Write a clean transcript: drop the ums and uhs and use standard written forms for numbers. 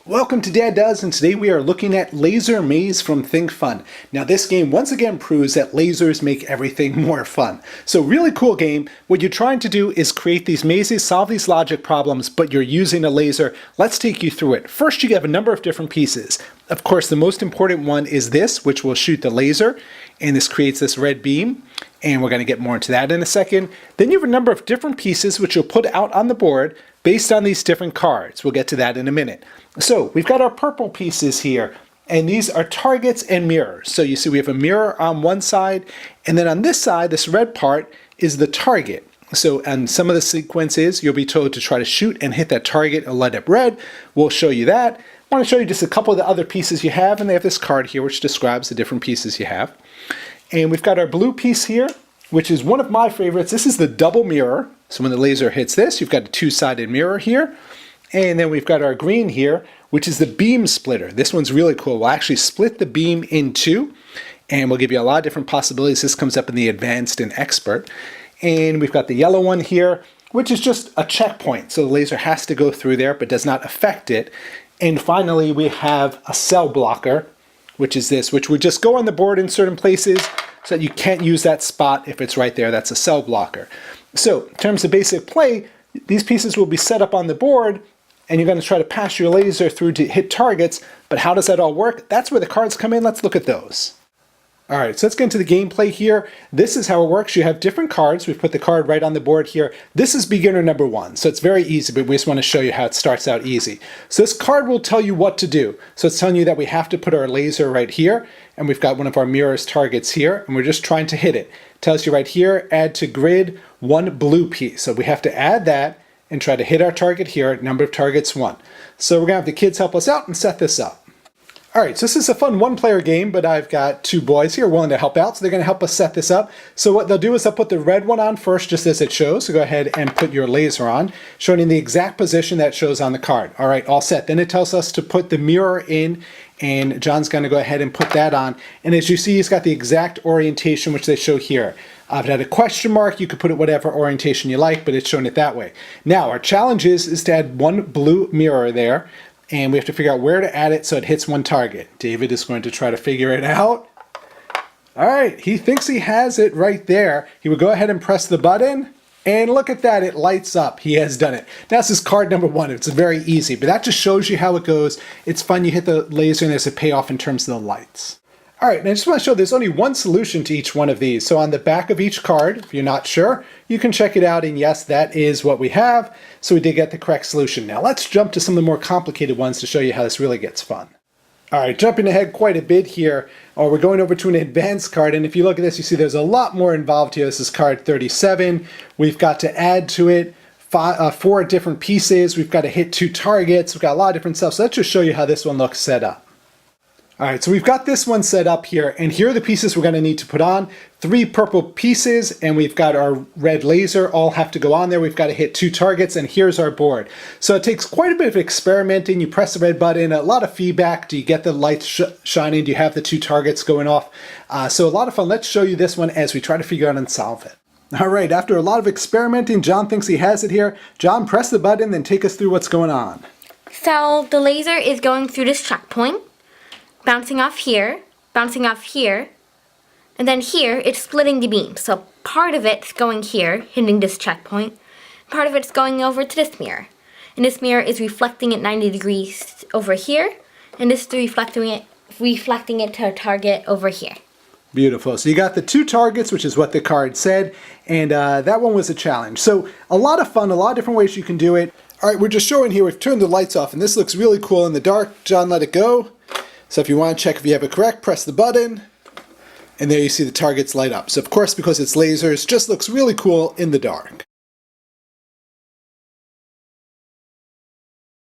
Welcome to Dad Does, and today we are looking at Laser Maze from Thinkfun. Now this game once again proves that lasers make everything more fun. So really cool game. What you're trying to do is create these mazes, solve these logic problems, but you're using a laser. Let's take you through it. First, you have a number of different pieces. Of course, the most important one is this, which will shoot the laser, and this creates this red beam. And we're going to get more into that in a second. Then you have a number of different pieces which you'll put out on the board based on these different cards. We'll get to that in a minute. So we've got our purple pieces here, and these are targets and mirrors. So you see we have a mirror on one side, and then on this side, this red part is the target. So on some of the sequences, you'll be told to try to shoot and hit that target and light up red. We'll show you that. I want to show you just a couple of the other pieces you have, and they have this card here which describes the different pieces you have. And we've got our blue piece here, which is one of my favorites. This is the double mirror. So when the laser hits this, you've got a two-sided mirror here. And then we've got our green here, which is the beam splitter. This one's really cool. We'll actually split the beam in two, and we'll give you a lot of different possibilities. This comes up in the advanced and expert. And we've got the yellow one here, which is just a checkpoint. So the laser has to go through there, but does not affect it. And finally, we have a cell blocker, which is this, which would just go on the board in certain places so that you can't use that spot if it's right there. That's a cell blocker. So in terms of basic play, these pieces will be set up on the board, and you're going to try to pass your laser through to hit targets. But how does that all work? That's where the cards come in. Let's look at those. All right, so let's get into the gameplay here. This is how it works. You have different cards. We've put the card right on the board here. This is beginner number one, so it's very easy, but we just want to show you how it starts out easy. So this card will tell you what to do. So it's telling you that we have to put our laser right here, and we've got one of our mirrors targets here, and we're just trying to hit it. It tells you right here, add to grid one blue piece. So we have to add that and try to hit our target here, number of targets 1. So we're going to have the kids help us out and set this up. All right, so this is a fun one-player game, but I've got two boys here willing to help out, so they're going to help us set this up. So what they'll do is they'll put the red one on first, just as it shows. So go ahead and put your laser on, showing in the exact position that shows on the card. All right, all set. Then it tells us to put the mirror in, and John's going to go ahead and put that on. And as you see, he's got the exact orientation which they show here. If it had a question mark, you could put it whatever orientation you like, but it's showing it that way. Now, our challenge is to add one blue mirror there, and we have to figure out where to add it so it hits one target. David is going to try to figure it out. All right, he thinks he has it right there. He would go ahead and press the button, and look at that, it lights up. He has done it. That's his card number one. It's very easy, but that just shows you how it goes. It's fun. You hit the laser, and there's a payoff in terms of the lights. All right, and I just want to show there's only one solution to each one of these. So on the back of each card, if you're not sure, you can check it out, and yes, that is what we have. So we did get the correct solution. Now let's jump to some of the more complicated ones to show you how this really gets fun. All right, jumping ahead quite a bit here, we're going over to an advanced card, and if you look at this, you see there's a lot more involved here. This is card 37. We've got to add to it 4 different pieces. We've got to hit 2 targets. We've got a lot of different stuff. So let's just show you how this one looks set up. All right, so we've got this one set up here, and here are the pieces we're going to need to put on. 3 purple pieces, and we've got our red laser, all have to go on there. We've got to hit 2 targets, and here's our board. So it takes quite a bit of experimenting. You press the red button, a lot of feedback. Do you get the lights shining? Do you have the 2 targets going off? So a lot of fun. Let's show you this one as we try to figure out and solve it. All right, after a lot of experimenting, John thinks he has it here. John, press the button, then take us through what's going on. So the laser is going through this checkpoint, bouncing off here, and then here it's splitting the beam. So part of it's going here, hitting this checkpoint, part of it's going over to this mirror. And this mirror is reflecting it 90 degrees over here, and this is reflecting it to a target over here. Beautiful. So you got the 2 targets, which is what the card said, and that one was a challenge. So a lot of fun, a lot of different ways you can do it. All right, we're just showing here, we've turned the lights off, and this looks really cool in the dark. John, let it go. So if you want to check if you have it correct, press the button, and there you see the targets light up. So of course, because it's lasers, just looks really cool in the dark.